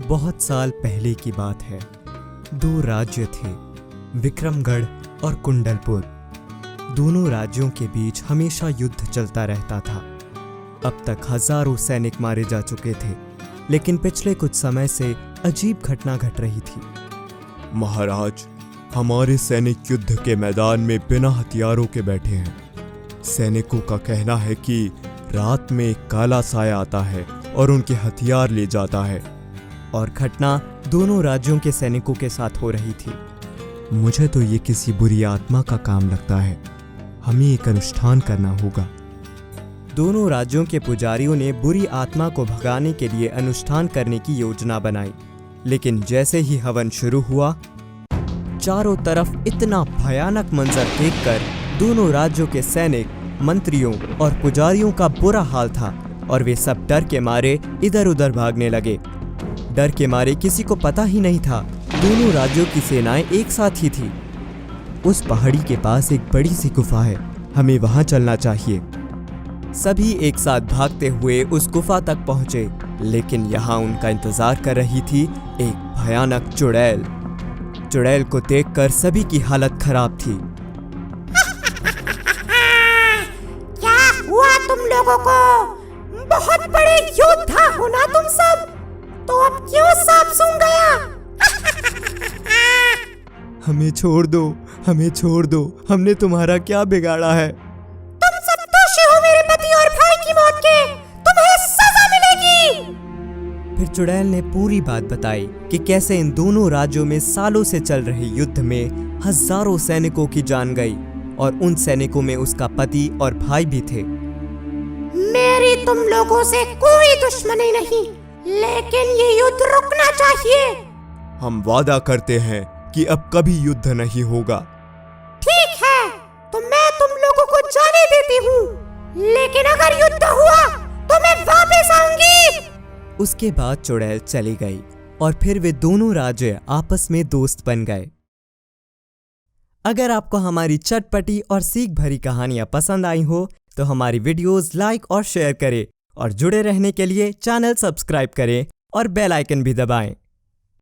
बहुत साल पहले की बात है। दो राज्य थे, विक्रमगढ़ और कुंडलपुर। दोनों राज्यों के बीच हमेशा युद्ध चलता रहता था। अब तक हजारों सैनिक मारे जा चुके थे, लेकिन पिछले कुछ समय से अजीब घटना घट रही थी। महाराज, हमारे सैनिक युद्ध के मैदान में बिना हथियारों के बैठे हैं। सैनिकों का कहना है कि रात में एक काला साया आता है और उनके हथियार ले जाता है। और घटना दोनों राज्यों के सैनिकों के साथ हो रही थी। मुझे तो ये किसी बुरी आत्मा का काम लगता है। हमें एक अनुष्ठान करना होगा। दोनों राज्यों के पुजारियों ने बुरी आत्मा को भगाने के लिए अनुष्ठान करने की योजना बनाई, लेकिन जैसे ही हवन शुरू हुआ, चारों तरफ इतना भयानक मंजर देखकर दोनों राज्यों के सैनिक, मंत्रियों और पुजारियों का बुरा हाल था और वे सब डर के मारे इधर उधर भागने लगे। डर के मारे किसी को पता ही नहीं था दोनों राज्यों की सेनाएं एक साथ ही थी। उस पहाड़ी के पास एक बड़ी सी गुफा है, हमें वहां चलना चाहिए। सभी एक साथ भागते हुए उस गुफा तक पहुंचे, लेकिन यहाँ उनका इंतजार कर रही थी एक भयानक चुड़ैल। चुड़ैल को देखकर सभी की हालत खराब थी। क्या हुआ तुम लोगों को? बहुत बड़े योद्धा हो ना तुम सब, तो अब क्यों सांप सूंघ गया? हमें छोड़ दो, हमें छोड़ दो, हमने तुम्हारा क्या बिगाड़ा है? तुम सब दोषी हो मेरे पति और भाई की मौत के, तुम्हें सजा मिलेगी। फिर चुड़ैल ने पूरी बात बताई कि कैसे इन दोनों राज्यों में सालों से चल रहे युद्ध में हजारों सैनिकों की जान गई और उन सैनिकों में उसका पति और भाई भी थे। मेरी तुम लोगों से कोई दुश्मनी नहीं, लेकिन ये युद्ध रुकना चाहिए। हम वादा करते हैं कि अब कभी युद्ध नहीं होगा। ठीक है, तो मैं तुम लोगों को जाने देती हूँ, लेकिन अगर युद्ध हुआ तो मैं वापस आऊंगी। उसके बाद चुड़ैल चली गई और फिर वे दोनों राज्य आपस में दोस्त बन गए। अगर आपको हमारी चटपटी और सीख भरी कहानियां पसंद आई हो तो हमारी वीडियोस लाइक और शेयर करें और जुड़े रहने के लिए चैनल सब्सक्राइब करें और बेल आइकन भी दबाएं।